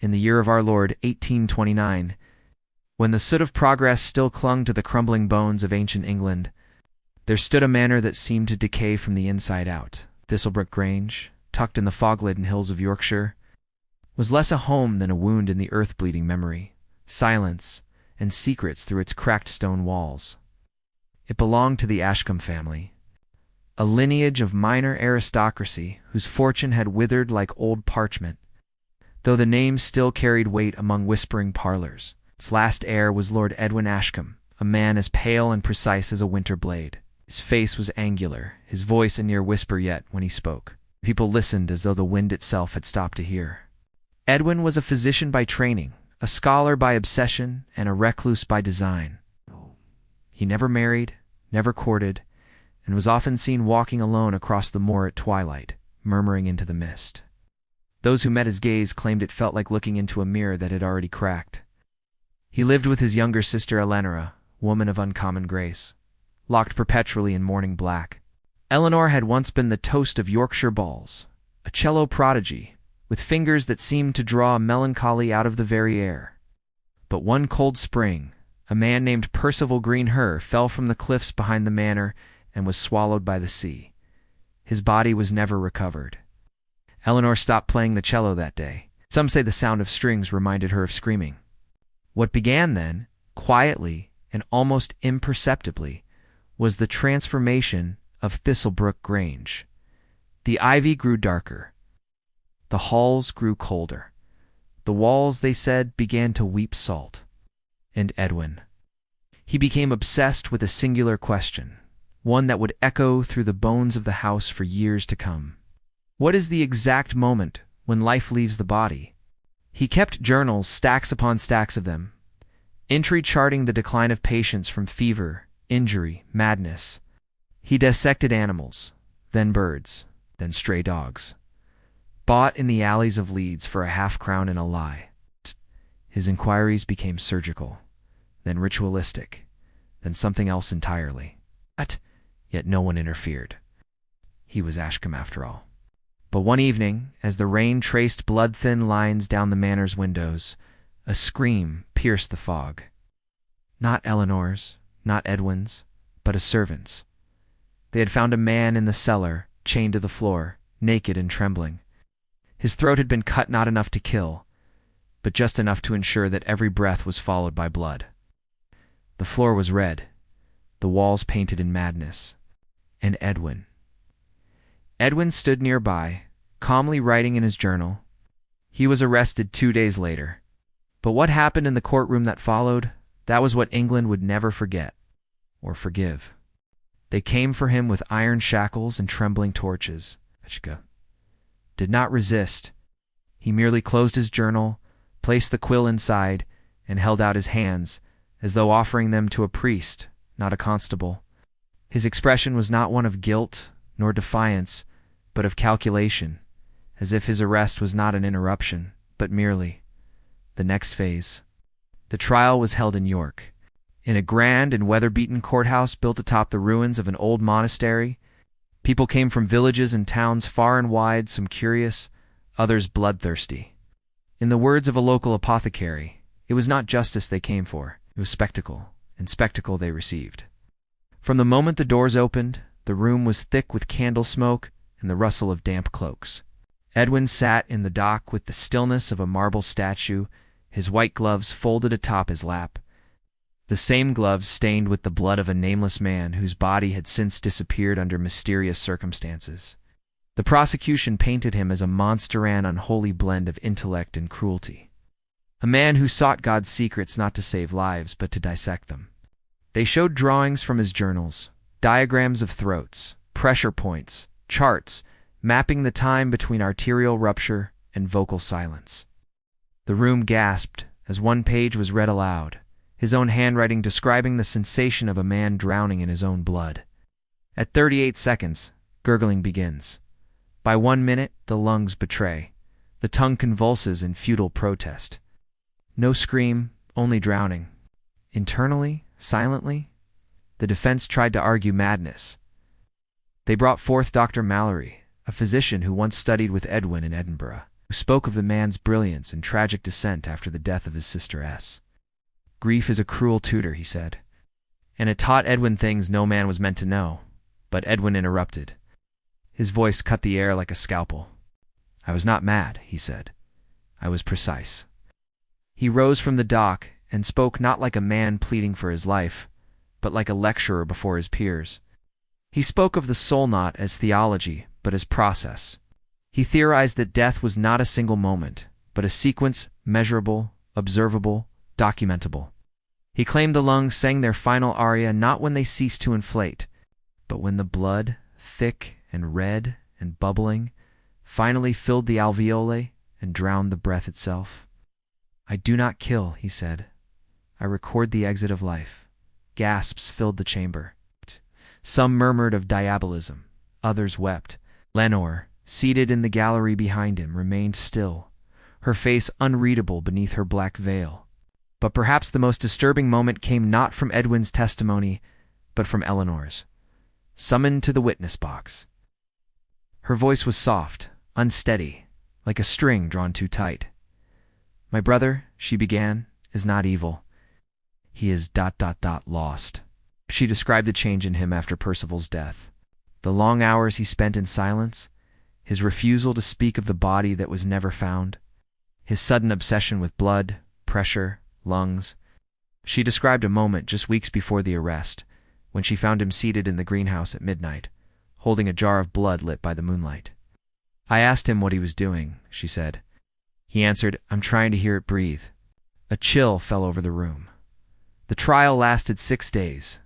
in the year of our Lord 1829, when the soot of progress still clung to the crumbling bones of ancient England, there stood a manor that seemed to decay from the inside out. Thistlebrook Grange, tucked in the fog-laden hills of Yorkshire, was less a home than a wound in the earth-bleeding memory, silence, and secrets through its cracked stone walls. It belonged to the Ashcombe family, a lineage of minor aristocracy whose fortune had withered like old parchment, though the name still carried weight among whispering parlors. Its last heir was Lord Edwin Ashcombe, a man as pale and precise as a winter blade. His face was angular, his voice a near whisper yet when he spoke. People listened as though the wind itself had stopped to hear. Edwin was a physician by training, a scholar by obsession, and a recluse by design. He never married, never courted, and was often seen walking alone across the moor at twilight, murmuring into the mist. Those who met his gaze claimed it felt like looking into a mirror that had already cracked. He lived with his younger sister Eleanor, woman of uncommon grace, locked perpetually in mourning black. Eleanor had once been the toast of Yorkshire balls, a cello prodigy, with fingers that seemed to draw melancholy out of the very air. But one cold spring, a man named Percival Greenher fell from the cliffs behind the manor and was swallowed by the sea. His body was never recovered. Eleanor stopped playing the cello that day. Some say the sound of strings reminded her of screaming. What began then, quietly and almost imperceptibly, was the transformation of Thistlebrook Grange. The ivy grew darker. The halls grew colder. The walls, they said, began to weep salt. And Edwin. He became obsessed with a singular question, one that would echo through the bones of the house for years to come. What is the exact moment when life leaves the body? He kept journals, stacks upon stacks of them, entry charting the decline of patients from fever, injury, madness. He dissected animals, then birds, then stray dogs, bought in the alleys of Leeds for a half-crown and a lie. His inquiries became surgical, then ritualistic, then something else entirely. Yet no one interfered. He was Ashcombe after all. But one evening, as the rain traced blood-thin lines down the manor's windows, a scream pierced the fog. Not Eleanor's, not Edwin's, but a servant's. They had found a man in the cellar, chained to the floor, naked and trembling. His throat had been cut not enough to kill, but just enough to ensure that every breath was followed by blood. The floor was red, the walls painted in madness, and Edwin. Edwin stood nearby, calmly writing in his journal. He was arrested 2 days later. But what happened in the courtroom that followed, that was what England would never forget or forgive. They came for him with iron shackles and trembling torches. Did not resist. He merely closed his journal, placed the quill inside, and held out his hands, as though offering them to a priest, not a constable. His expression was not one of guilt nor defiance, but of calculation, as if his arrest was not an interruption, but merely the next phase. The trial was held in York, in a grand and weather-beaten courthouse built atop the ruins of an old monastery. People came from villages and towns far and wide, some curious, others bloodthirsty. In the words of a local apothecary, it was not justice they came for, it was spectacle, and spectacle they received. From the moment the doors opened, the room was thick with candle smoke and the rustle of damp cloaks. Edwin sat in the dock with the stillness of a marble statue, his white gloves folded atop his lap, the same gloves stained with the blood of a nameless man whose body had since disappeared under mysterious circumstances. The prosecution painted him as a monster and unholy blend of intellect and cruelty. A man who sought God's secrets not to save lives, but to dissect them. They showed drawings from his journals, diagrams of throats, pressure points, charts, mapping the time between arterial rupture and vocal silence. The room gasped as one page was read aloud, his own handwriting describing the sensation of a man drowning in his own blood. At 38 seconds, gurgling begins. By 1 minute, the lungs betray. The tongue convulses in futile protest. No scream, only drowning. Internally, silently, the defense tried to argue madness. They brought forth Dr. Mallory, a physician who once studied with Edwin in Edinburgh, who who spoke of the man's brilliance and tragic descent after the death of his sister S. Grief is a cruel tutor, he said, and it taught Edwin things no man was meant to know. But Edwin interrupted. His voice cut the air like a scalpel. I was not mad, he said. I was precise. He rose from the dock and spoke not like a man pleading for his life, but like a lecturer before his peers. He spoke of the soul not as theology, but as process. He theorized that death was not a single moment, but a sequence measurable, observable, documentable. He claimed the lungs sang their final aria not when they ceased to inflate, but when the blood, thick and red and bubbling, finally filled the alveoli and drowned the breath itself. I do not kill, he said. I record the exit of life. Gasps filled the chamber. Some murmured of diabolism, others wept. Lenore, seated in the gallery behind him, remained still, her face unreadable beneath her black veil. But perhaps the most disturbing moment came not from Edwin's testimony, but from Eleanor's. Summoned to the witness box. Her voice was soft, unsteady, like a string drawn too tight. My brother, she began, is not evil. He is ... lost. She described the change in him after Percival's death. The long hours he spent in silence, his refusal to speak of the body that was never found, his sudden obsession with blood, pressure, lungs. She described a moment just weeks before the arrest, when she found him seated in the greenhouse at midnight, holding a jar of blood lit by the moonlight. I asked him what he was doing, she said. He answered, I'm trying to hear it breathe. A chill fell over the room. The trial lasted 6 days.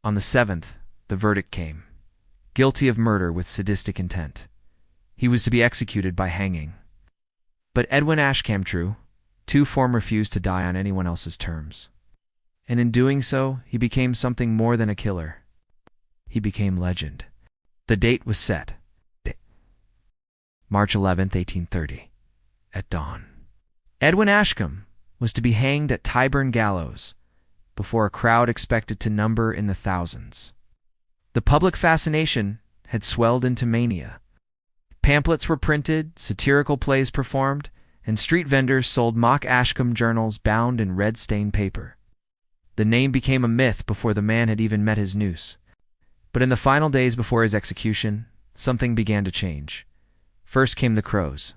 On the 7th, the verdict came. Guilty of murder with sadistic intent. He was to be executed by hanging. But Edwin Ashcombe, too firm, refused to die on anyone else's terms. And in doing so, he became something more than a killer. He became legend. The date was set. March 11th, 1830, at dawn. Edwin Ashcombe was to be hanged at Tyburn Gallows, before a crowd expected to number in the thousands. The public fascination had swelled into mania. Pamphlets were printed, satirical plays performed, and street vendors sold mock Ashcombe journals bound in red-stained paper. The name became a myth before the man had even met his noose. But in the final days before his execution, something began to change. First came the crows.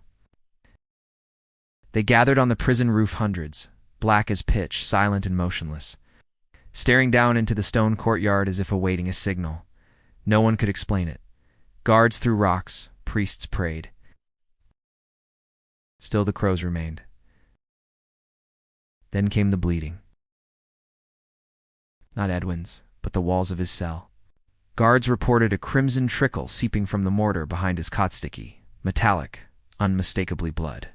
They gathered on the prison roof, hundreds, black as pitch, silent and motionless, staring down into the stone courtyard as if awaiting a signal. No one could explain it. Guards threw rocks, priests prayed. Still the crows remained. Then came the bleeding. Not Edwin's, but the walls of his cell. Guards reported a crimson trickle seeping from the mortar behind his cot sticky, metallic, unmistakably blood.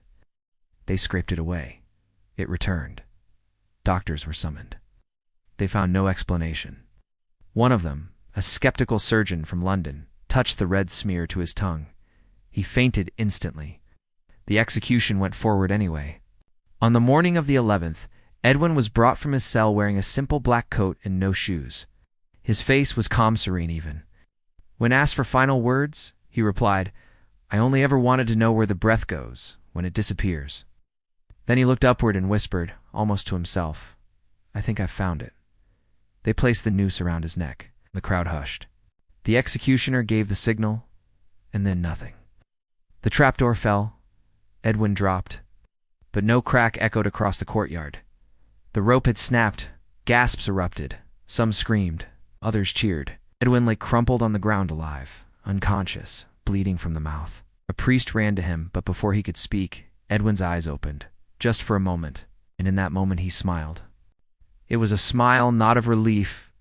They scraped it away. It returned. Doctors were summoned. They found no explanation. One of them, a skeptical surgeon from London, touched the red smear to his tongue. He fainted instantly. The execution went forward anyway. On the morning of the 11th, Edwin was brought from his cell wearing a simple black coat and no shoes. His face was calm, serene even. When asked for final words, he replied, I only ever wanted to know where the breath goes, when it disappears. Then he looked upward and whispered, almost to himself, I think I've found it. They placed the noose around his neck. The crowd hushed. The executioner gave the signal, and then nothing. The trapdoor fell. Edwin dropped. But no crack echoed across the courtyard. The rope had snapped. Gasps erupted. Some screamed. Others cheered. Edwin lay crumpled on the ground alive, unconscious, bleeding from the mouth. A priest ran to him, but before he could speak, Edwin's eyes opened, just for a moment, and in that moment he smiled. It was a smile not of relief,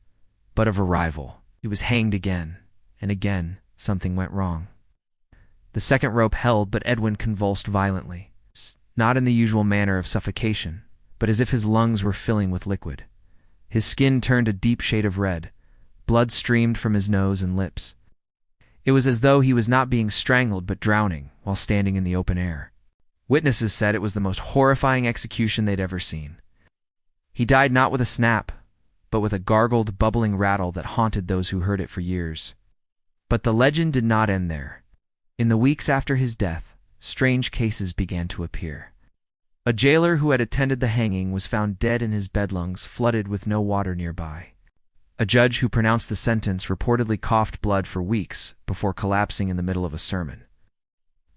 but of arrival. He was hanged again, and again something went wrong. The second rope held, but Edwin convulsed violently, not in the usual manner of suffocation, but as if his lungs were filling with liquid. His skin turned a deep shade of red. Blood streamed from his nose and lips. It was as though he was not being strangled but drowning while standing in the open air. Witnesses said it was the most horrifying execution they'd ever seen. He died not with a snap, but with a gargled, bubbling rattle that haunted those who heard it for years. But the legend did not end there. In the weeks after his death, strange cases began to appear. A jailer who had attended the hanging was found dead in his bedlungs, flooded with no water nearby. A judge who pronounced the sentence reportedly coughed blood for weeks before collapsing in the middle of a sermon.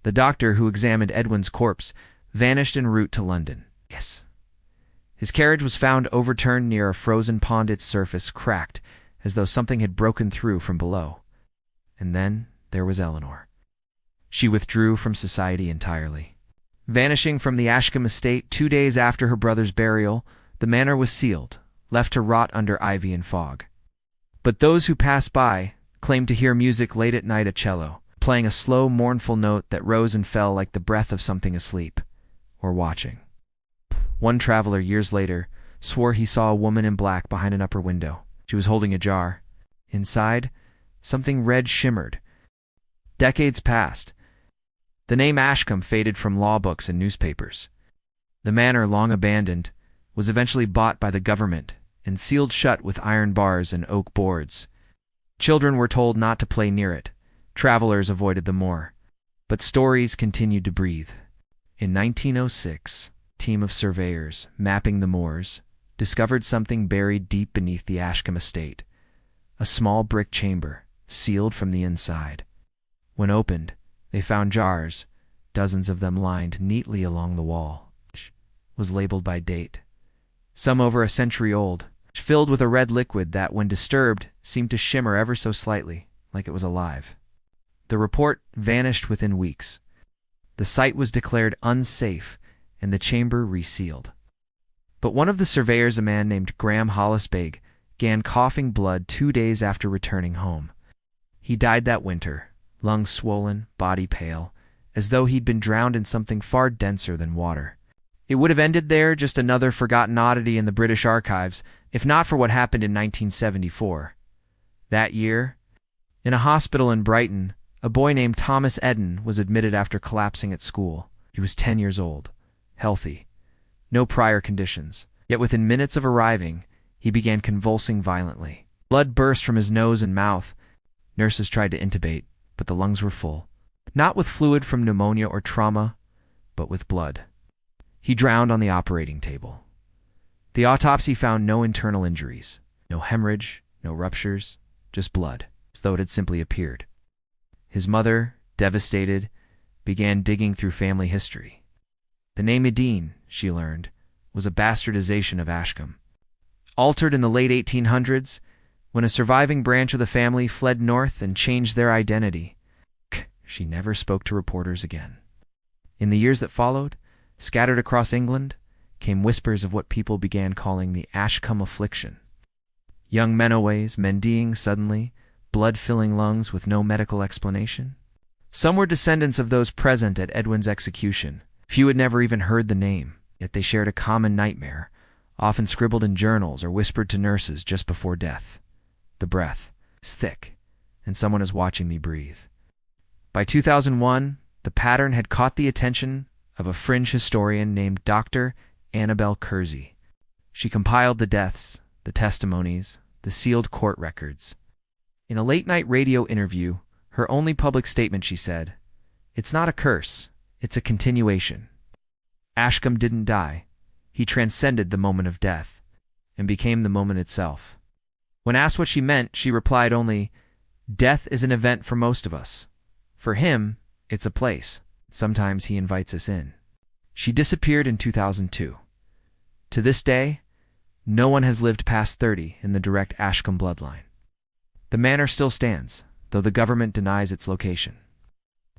The doctor who examined Edwin's corpse vanished en route to London. Yes. His carriage was found overturned near a frozen pond, its surface cracked as though something had broken through from below. And then there was Eleanor. She withdrew from society entirely. Vanishing from the Ashcombe estate 2 days after her brother's burial, the manor was sealed, left to rot under ivy and fog. But those who passed by claimed to hear music late at night, a cello, playing a slow, mournful note that rose and fell like the breath of something asleep or watching. One traveler, years later, swore he saw a woman in black behind an upper window. She was holding a jar. Inside, something red shimmered. Decades passed. The name Ashcombe faded from law books and newspapers. The manor, long abandoned, was eventually bought by the government and sealed shut with iron bars and oak boards. Children were told not to play near it. Travelers avoided the moor. But stories continued to breathe. In 1906, a team of surveyors mapping the moors discovered something buried deep beneath the Ashcombe estate. A small brick chamber, sealed from the inside. When opened, they found jars, dozens of them lined neatly along the wall. Each was labeled by date, some over a century old, filled with a red liquid that, when disturbed, seemed to shimmer ever so slightly, like it was alive. The report vanished within weeks. The site was declared unsafe and the chamber resealed. But one of the surveyors, a man named Graham Hollisbeg, began coughing blood 2 days after returning home. He died that winter, lungs swollen, body pale, as though he'd been drowned in something far denser than water. It would have ended there, just another forgotten oddity in the British archives, if not for what happened in 1974. That year, in a hospital in Brighton, a boy named Thomas Eden was admitted after collapsing at school. He was 10 years old, healthy, no prior conditions. Yet within minutes of arriving, he began convulsing violently. Blood burst from his nose and mouth. Nurses tried to intubate, but the lungs were full. Not with fluid from pneumonia or trauma, but with blood. He drowned on the operating table. The autopsy found no internal injuries, no hemorrhage, no ruptures, just blood, as though it had simply appeared. His mother, devastated, began digging through family history. The name Edine, she learned, was a bastardization of Ashcombe. Altered in the late 1800s, when a surviving branch of the family fled north and changed their identity. She never spoke to reporters again. In the years that followed, scattered across England, came whispers of what people began calling the Ashcombe affliction. Young menaways mendiing suddenly, blood-filling lungs with no medical explanation. Some were descendants of those present at Edwin's execution. Few had never even heard the name, yet they shared a common nightmare, often scribbled in journals or whispered to nurses just before death. The breath is thick, and someone is watching me breathe. By 2001, the pattern had caught the attention of a fringe historian named Dr. Annabel Kersey. She compiled the deaths, the testimonies, the sealed court records. In a late-night radio interview, her only public statement, she said, "It's not a curse, it's a continuation." Ashcombe didn't die. He transcended the moment of death and became the moment itself. When asked what she meant, she replied only, "Death is an event for most of us. For him, it's a place. Sometimes he invites us in." She disappeared in 2002. To this day, no one has lived past 30 in the direct Ashcombe bloodline. The manor still stands, though the government denies its location.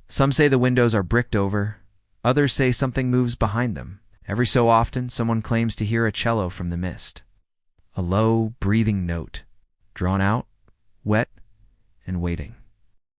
Some say the windows are bricked over. Others say something moves behind them. Every so often, someone claims to hear a cello from the mist. A low, breathing note, drawn out, wet, and waiting.